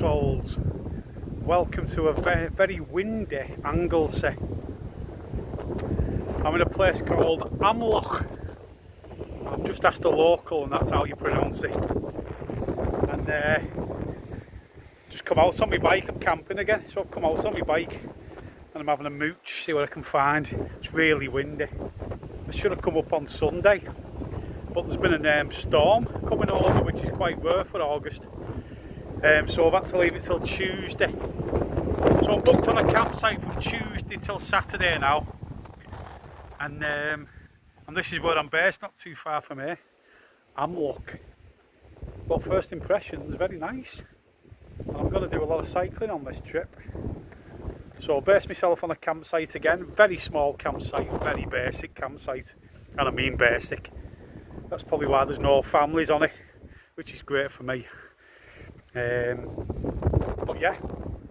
souls. Welcome to a very, very windy Anglesey. I'm in a place called Amloch. I've just asked a local and that's how you pronounce it. And just come out on my bike. I'm camping again, so I've come out on my bike and I'm having a mooch, see what I can find. It's really windy. I should have come up on Sunday, but there's been a storm coming over, which is quite rare for August. So I've had to leave it till Tuesday. So I'm booked on a campsite from Tuesday till Saturday now. And this is where I'm based, not too far from here. Amloch. But first impressions, very nice. And I'm going to do a lot of cycling on this trip. So I'll base myself on a campsite again. Very small campsite, very basic campsite. And I mean basic. That's probably why there's no families on it, which is great for me. But yeah,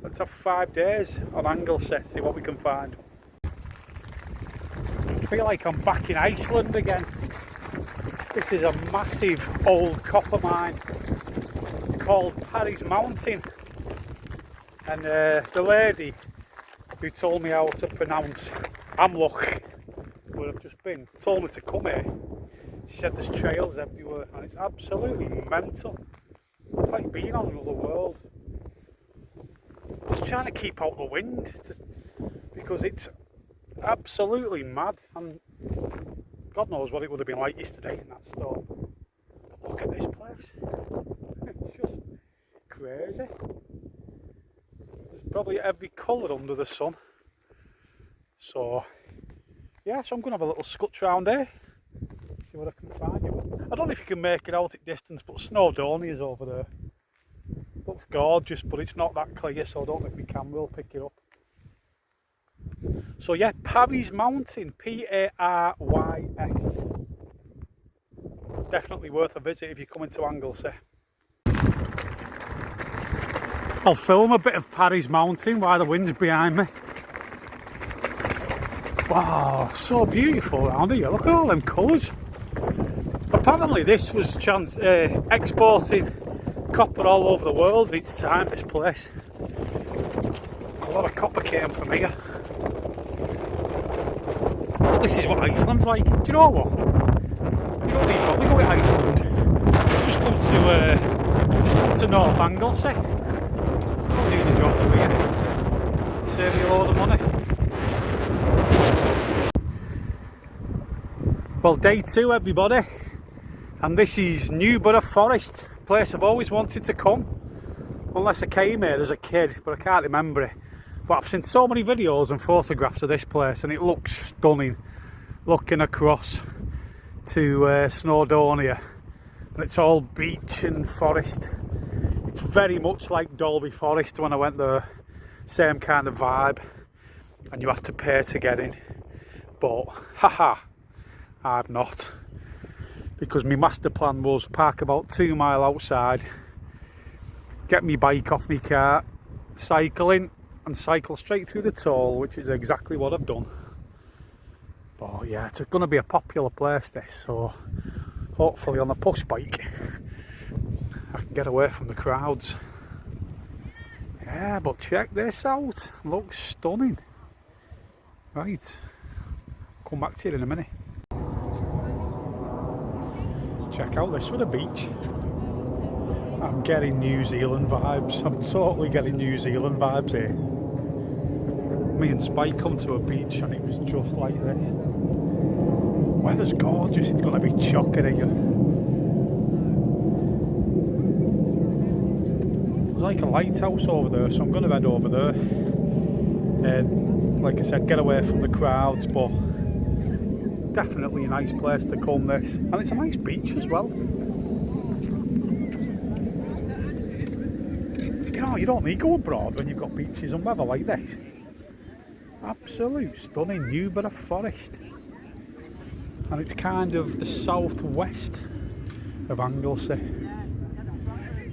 let's have 5 days on Anglesey, see what we can find. I feel like I'm back in Iceland again. This is a massive old copper mine. It's called Parry's Mountain. And the lady who told me how to pronounce Amloch, where I've just been, told me to come here. She said there's trails everywhere and it's absolutely mental. It's like being on another world. Just trying to keep out the wind because it's absolutely mad, and God knows what it would have been like yesterday in that storm. But look at this place. It's just crazy. There's probably every colour under the sun. So yeah, so I'm going to have a little scutch round here, see what I can find. I don't know if you can make it out at distance, but Snowdonia is over there. Looks gorgeous, but it's not that clear, so I don't know if my camera will pick it up. So yeah, Parry's Mountain, P-A-R-Y-S. Definitely worth a visit if you're coming to Anglesey. I'll film a bit of Parry's Mountain while the wind's behind me. Wow, so beautiful around here. Look at all them colours. Apparently this was exporting copper all over the world in its time, this place. A lot of copper came from here. This is what Iceland's like. Do you know what? You don't need to go to Iceland. Just come to North Anglesey. I'll do the job for you. Save you a load of money. Well, day 2 everybody. And this is Newborough Forest. Place I've always wanted to come. Unless I came here as a kid, but I can't remember it. But I've seen so many videos and photographs of this place and it looks stunning. Looking across to Snowdonia, and it's all beach and forest. It's very much like Dalby Forest when I went there. Same kind of vibe, and you have to pay to get in. But haha, I've not, because my master plan was park about 2 miles outside, get my bike off my car, cycle in and cycle straight through the toll, which is exactly what I've done. But yeah, it's going to be a popular place this, so hopefully on a push bike I can get away from the crowds. Yeah, but check this out, looks stunning. Right, come back to you in a minute. Check out this for the beach. I'm getting New Zealand vibes. I'm totally getting New Zealand vibes here. Me and Spike come to a beach and it was just like this. Weather's gorgeous, it's going to be chocker here. There's like a lighthouse over there, so I'm going to head over there. Like I said, get away from the crowds, but definitely a nice place to come this. And it's a nice beach as well. You know, you don't need to go abroad when you've got beaches and weather like this. Absolute stunning Newborough Forest. And it's kind of the southwest of Anglesey.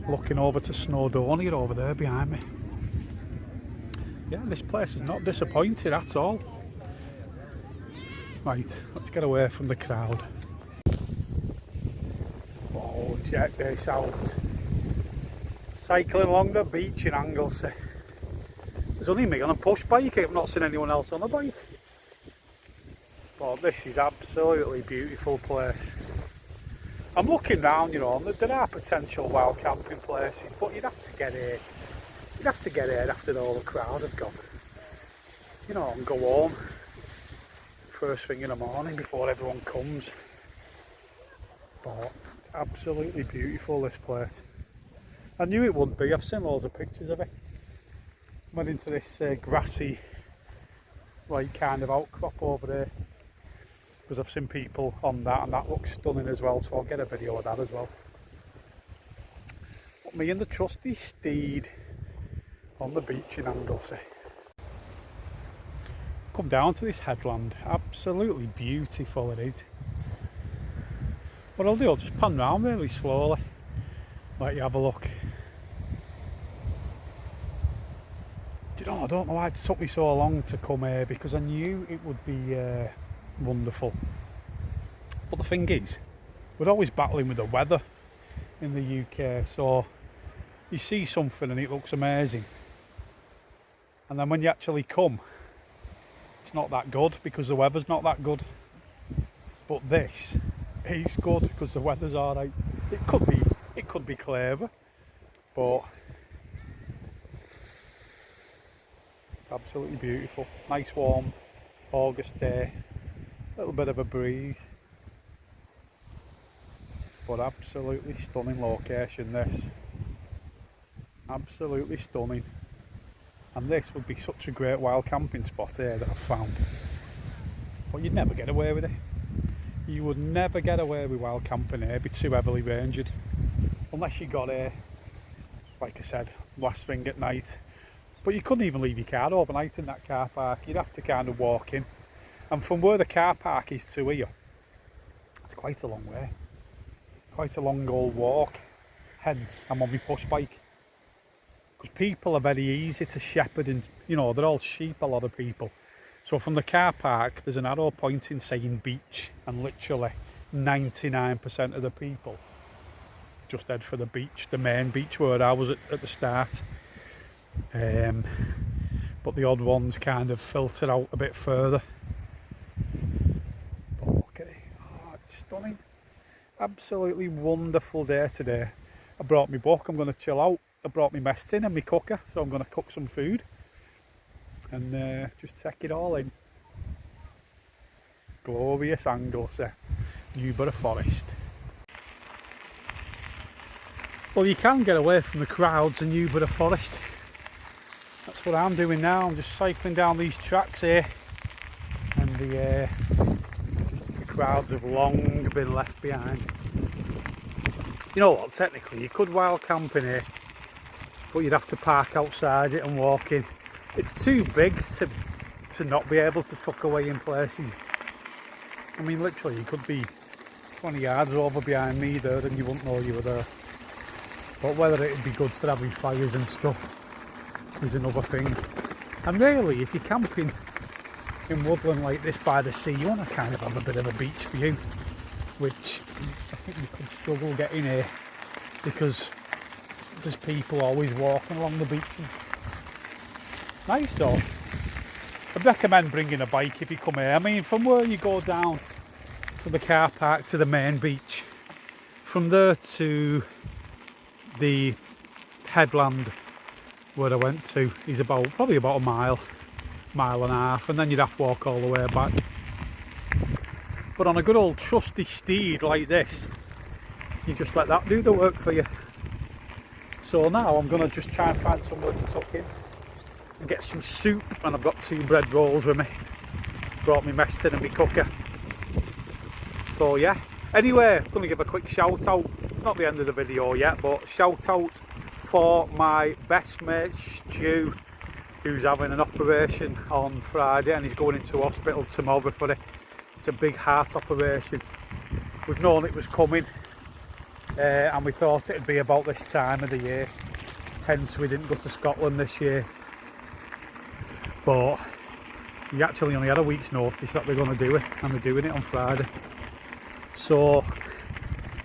Looking over to Snowdonia over there behind me. Yeah, this place is not disappointed at all. Right, let's get away from the crowd. Oh, check this out. Cycling along the beach in Anglesey. There's only me on a push bike, I've not seen anyone else on a bike. But this is absolutely beautiful place. I'm looking round, you know, and there are potential wild camping places, but you'd have to get here. You'd have to get here after all the crowd have gone. You know, and go home first thing in the morning before everyone comes. But it's absolutely beautiful, this place. I knew it would be. I've seen loads of pictures of it. Went into this grassy, like, kind of outcrop over there, because I've seen people on that, and that looks stunning as well, so I'll get a video of that as well. But me and the trusty steed on the beach in Anglesey. I've come down to this headland. Absolutely beautiful it is. What I'll do, I'll just pan round really slowly, let you have a look. Do you know, I don't know why it took me so long to come here, because I knew it would be wonderful. But the thing is, we're always battling with the weather in the UK, so you see something and it looks amazing, and then when you actually come, it's not that good because the weather's not that good. But this is good because the weather's alright. It could be clever, but it's absolutely beautiful. Nice warm August day, a little bit of a breeze, but absolutely stunning location this. Absolutely stunning. And this would be such a great wild camping spot here that I've found. But you'd never get away with it. You would never get away with wild camping here. It'd be too heavily ranged. Unless you got here, like I said, last thing at night. But you couldn't even leave your car overnight in that car park. You'd have to kind of walk in. And from where the car park is to here, it's quite a long way. Quite a long old walk. Hence, I'm on my push bike. Because people are very easy to shepherd, and you know, they're all sheep, a lot of people. So from the car park, there's an arrow pointing saying beach, and literally 99% of the people just head for the beach, the main beach where I was at the start. But the odd ones kind of filter out a bit further. But look at it, oh, it's stunning. Absolutely wonderful day today. I brought my book, I'm going to chill out. I brought my mess tin and my cooker, so I'm going to cook some food and just take it all in. Glorious Anglesey, Newborough Forest. Well, you can get away from the crowds in Newborough Forest. That's what I'm doing now. I'm just cycling down these tracks here, and the crowds have long been left behind. You know what, technically you could wild camp in here, but you'd have to park outside it and walk in. It's too big to not be able to tuck away in places. I mean, literally you could be 20 yards over behind me there and you wouldn't know you were there. But whether it'd be good for having fires and stuff is another thing. And really, if you're camping in woodland like this by the sea, you want to kind of have a bit of a beach view, which I think you could struggle getting here because there's people always walking along the beach. It's nice though. I'd recommend bringing a bike if you come here. I mean, from where you go down from the car park to the main beach, from there to the headland where I went to is probably about a mile and a half, and then you'd have to walk all the way back. But on a good old trusty steed like this, you just let that do the work for you. So now I'm going to just try and find somewhere to tuck in and get some soup, and I've got 2 bread rolls with me. Brought me mess tin and my cooker. So yeah, anyway, I'm going to give a quick shout out. It's not the end of the video yet, but shout out for my best mate Stu, who's having an operation on Friday and he's going into hospital tomorrow for it. It's a big heart operation. We've known it was coming and we thought it'd be about this time of the year, hence we didn't go to Scotland this year. But we actually only had a week's notice that they're going to do it, and they're doing it on Friday. So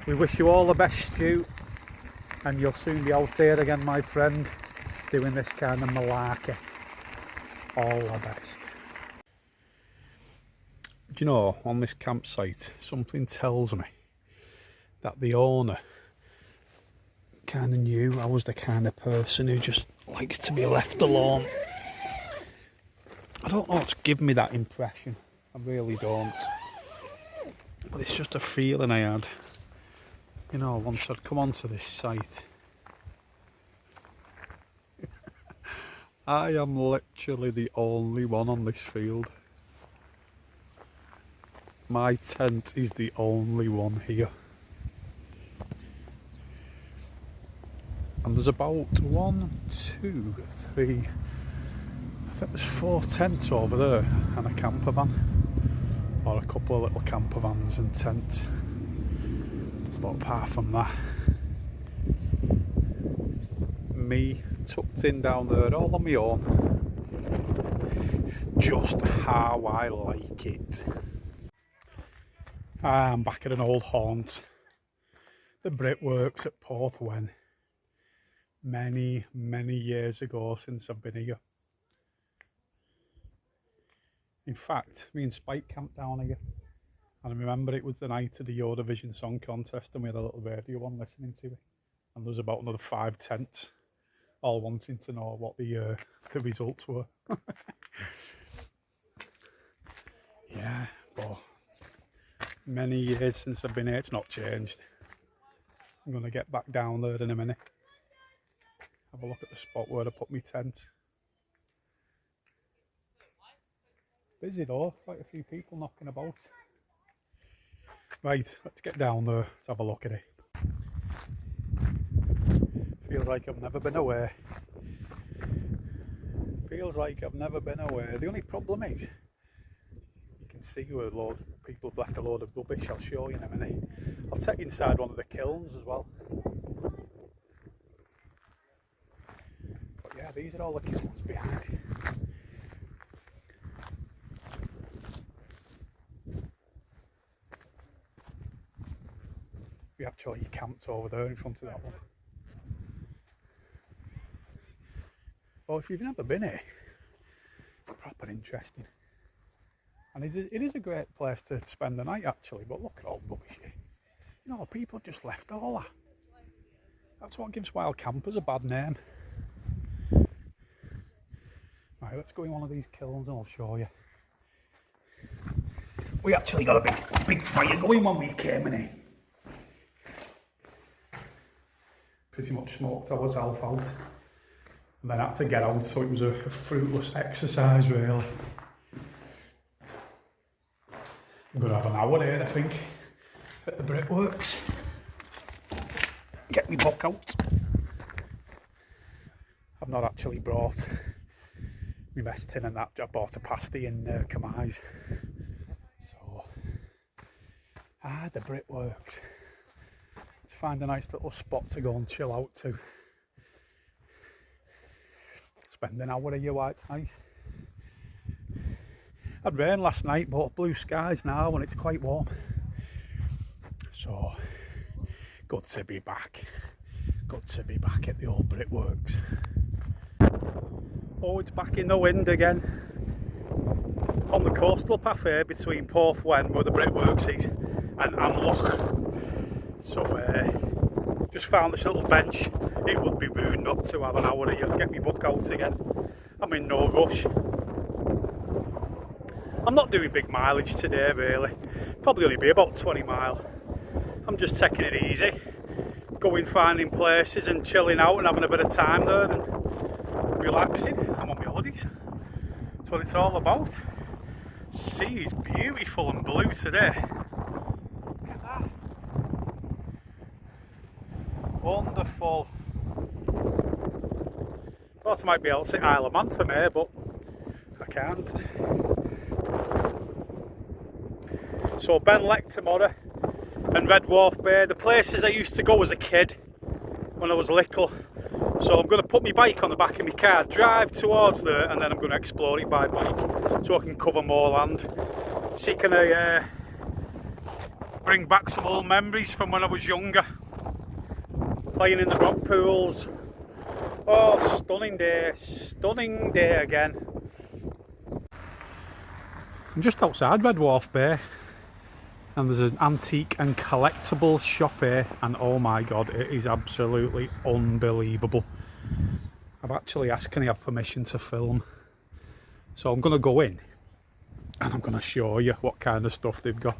we wish you all the best, Stu, and you'll soon be out here again, my friend, doing this kind of malarkey. All the best. Do you know, on this campsite, something tells me that the owner kind of knew I was the kind of person who just likes to be left alone. I don't know what's given me that impression, I really don't. But it's just a feeling I had, you know, once I'd come onto this site. I am literally the only one on this field. My tent is the only one here. And there's about 1, 2, 3, I think there's 4 tents over there and a camper van. Or a couple of little camper vans and tents. But apart from that, me tucked in down there all on my own. Just how I like it. I'm back at an old haunt, the brickworks at Porthwen. Many years ago since I've been here. In fact, me and Spike camped down here, and I remember it was the night of the Eurovision Song Contest, and we had a little radio on listening to it, and there was about another 5 tents all wanting to know what the results were. Yeah, but many years since I've been here, it's not changed. I'm going to get back down there in a minute. Have a look at the spot where I put my tent. Busy though, quite a few people knocking about. Right, let's get down there, let's have a look at it. Feels like I've never been away. Feels like I've never been away. The only problem is, you can see where a load of people have left a load of rubbish. I'll show you in a minute. I'll take you inside one of the kilns as well. But yeah, these are all the kilns behind. We actually camped over there in front of that one. Well, if you've never been here, it's proper interesting. And it is a great place to spend the night actually, but look at all the rubbish here. You know, people have just left all that. That's what gives wild campers a bad name. Right, let's go in one of these kilns and I'll show you. We actually got a big fire going when we came in here. Pretty much smoked ourselves out. And then had to get out, so it was a fruitless exercise really. I'm going to have an hour here, I think, at the brickworks. Get me book out. I've not actually brought my mess tin and that. I bought a pasty in Kamai's. So, the brickworks. Let's find a nice little spot to go and chill out to. Spend an hour here while it's nice. Had rain last night, but blue skies now and it's quite warm. So, good to be back. Good to be back at the old brickworks. Oh, it's back in the wind again. On the coastal path here between Porthwen, where the brickworks is, and Anglesey. So, just found this little bench. It would be rude not to have an hour here, get me book out again. I'm in no rush. I'm not doing big mileage today really, probably only be about 20 mile. I'm just taking it easy, going finding places and chilling out and having a bit of time there and relaxing. I'm on my holidays, that's what it's all about. Sea is beautiful and blue today. Look at that. Wonderful. Thought I might be able to sit Isle of Man from here, but I can't. So Benlec tomorrow and Red Wharf Bay, the places I used to go as a kid when I was little. So I'm going to put my bike on the back of my car, drive towards there, and then I'm going to explore it by bike so I can cover more land. See, can I bring back some old memories from when I was younger. playing in the rock pools. Oh, stunning day again. I'm just outside Red Wharf Bay, and there's an antique and collectibles shop here, and oh my god, it is absolutely unbelievable. I've actually asked, can I have permission to film? So I'm going to go in and I'm going to show you what kind of stuff they've got.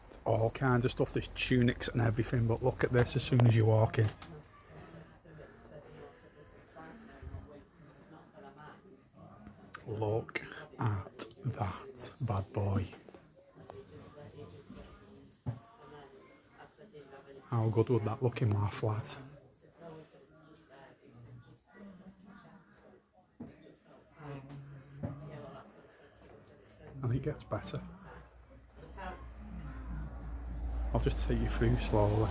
It's all kinds of stuff, there's tunics and everything, but look at this as soon as you walk in. Look at that bad boy. How good would that look in my flat? And it gets better. I'll just take you through slowly.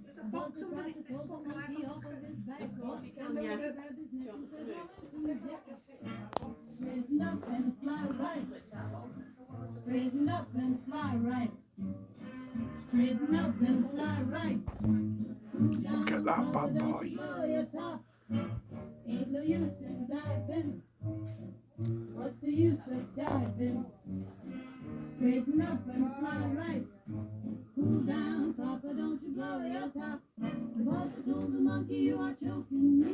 There's a box underneath this one. Can I have a look at it? Of course you can, yeah. Do you want to move? Straighten up and fly right. Straighten up and fly right. Straighten up and fly right. Look at that bad boy. Ain't no use in diving. What's the use of diving? Straighten up and fly right. Cool down, Papa, don't you blow your top. The boss told the monkey you are choking me.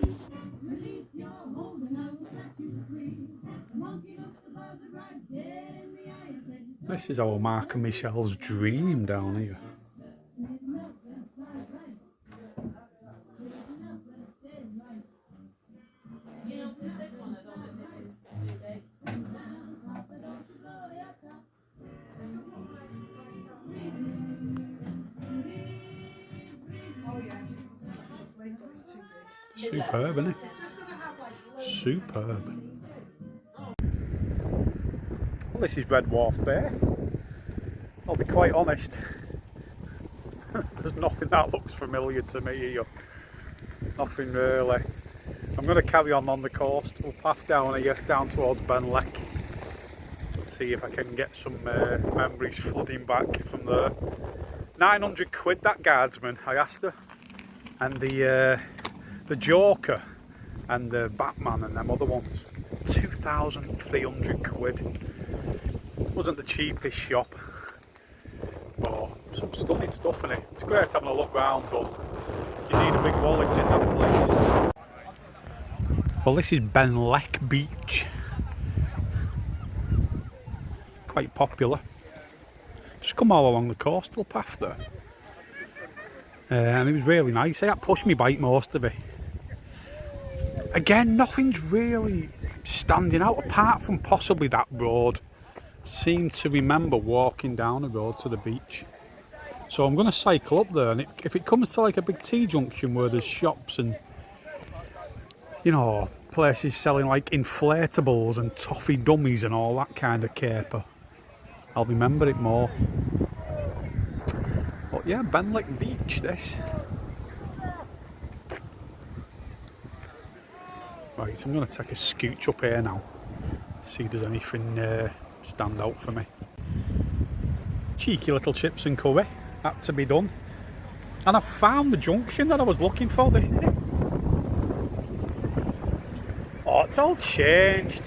Release your hold and I will set you free. The monkey looked the buzzard right dead in the eye and said, This is our Mark and Michelle's dream down here. straighten up and fly right. Straighten up and stay right. You notice this one? I don't think this is too big. Cool down, Papa, don't you blow your top. Oh yeah, it's lovely, but it's too big. Superb, isn't it? It's just going to have like loads Superb. Well, this is Red Wharf Bay. I'll be quite honest. There's nothing that looks familiar to me here. Nothing really. I'm going to carry on the coastal path down here, down towards Benlek. See if I can get some memories flooding back from there. 900 quid that guardsman, I asked her. And the Joker and the Batman and them other ones, 2,300 quid. Wasn't the cheapest shop. But some stunning stuff in it. It's great having a look round, but you need a big wallet in that place. Well, this is Benlek Beach. Quite popular. Just come all along the coastal path there. And it was really nice. I had to push my bike most of it. Again, nothing's really standing out apart from possibly that road. I seem to remember walking down the road to the beach. So I'm going to cycle up there, and if it comes to like a big T-junction where there's shops and, you know, places selling like inflatables and toffee dummies and all that kind of caper, I'll remember it more. But yeah, Benlek Beach this. Right, I'm going to take a scooch up here now. See if there's anything stand out for me. Cheeky little chips and curry, had to be done. And I found the junction that I was looking for. This is it. Oh, it's all changed.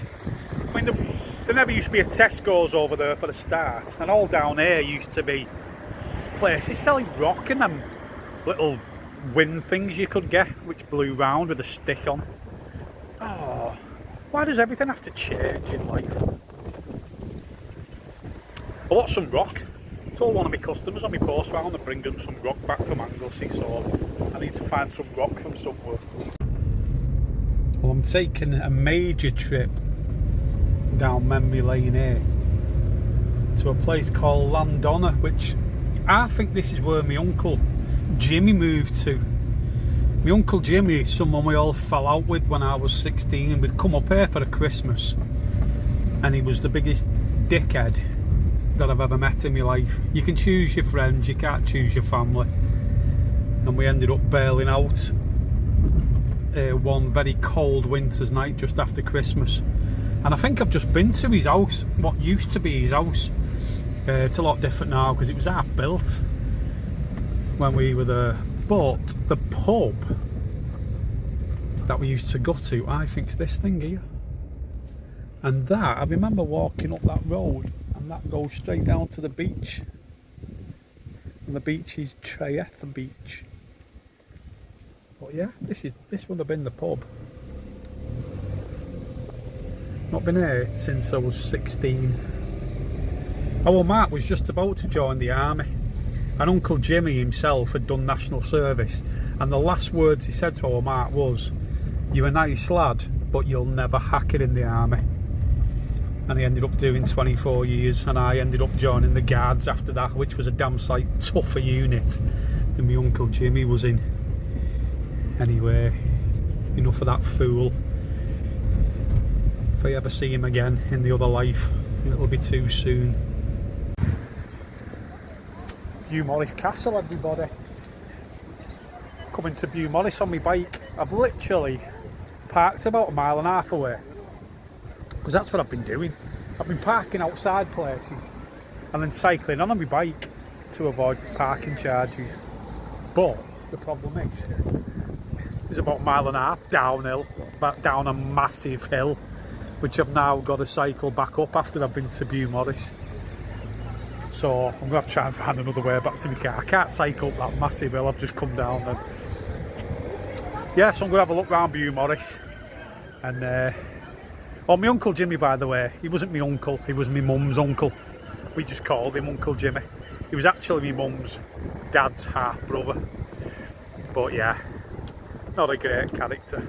I mean, there never used to be a Tesco's over there for the start, and all down here used to be places selling rock and them little wind things you could get, which blew round with a stick on. Oh, why does everything have to change in life? I want some rock. I told one of my customers on my post round to bring them some rock back from Anglesey, so I need to find some rock from somewhere. Well, I'm taking a major trip down memory lane here to a place called Landonna, which I think this is where my uncle Jimmy moved to My Uncle Jimmy is someone we all fell out with when I was 16. We'd come up here for a Christmas and he was the biggest dickhead that I've ever met in my life. You can choose your friends, you can't choose your family. And we ended up bailing out one very cold winter's night just after Christmas. And I think I've just been to his house, what used to be his house. It's a lot different now because it was half built when we were there. But the pub that we used to go to, I think's this thing here. And that, I remember walking up that road and that goes straight down to the beach. And the beach is Treyeth Beach. But yeah, this would have been the pub. Not been here since I was 16. Our Mark was just about to join the army, and Uncle Jimmy himself had done national service, and the last words he said to our Mark was, "You're a nice lad, but you'll never hack it in the army." And he ended up doing 24 years, and I ended up joining the Guards after that, which was a damn sight tougher unit than my Uncle Jimmy was in. Anyway, enough of that fool. If I ever see him again in the other life, it'll be too soon. Beaumorris Castle, everybody. Coming to Beaumorris on my bike. I've literally parked about 1.5 miles away, because that's what I've been doing. I've been parking outside places and then cycling on my bike to avoid parking charges. But the problem is, it's about 1.5 miles downhill, back down a massive hill, which I've now got to cycle back up after I've been to Beaumorris. So I'm going to have to try and find another way back to my car. I can't cycle up that massive hill I've just come down then. Yeah, so I'm going to have a look around Beaumorris. And, my Uncle Jimmy, by the way, he wasn't my uncle, he was my mum's uncle. We just called him Uncle Jimmy. He was actually my mum's dad's half brother. But yeah, not a great character.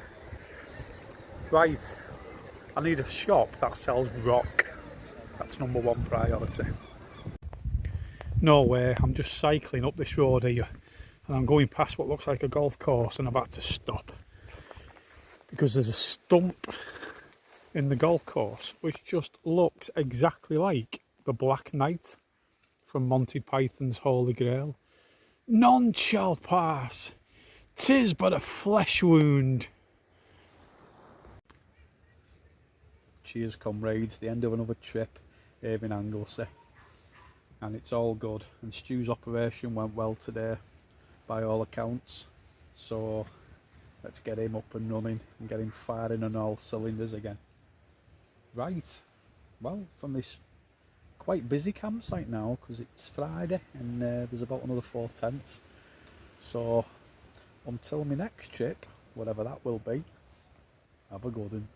Right, I need a shop that sells rock. That's number one priority. No way, I'm just cycling up this road here and I'm going past what looks like a golf course, and I've had to stop because there's a stump in the golf course which just looks exactly like the Black Knight from Monty Python's Holy Grail. None shall pass, 'tis but a flesh wound. Cheers comrades, the end of another trip here in Anglesey, and it's all good, and Stu's operation went well today by all accounts, so let's get him up and running and get him firing on all cylinders again. Right, well, from this quite busy campsite now because it's Friday and there's about another 4 tents, so until my next trip, whatever that will be, have a good one.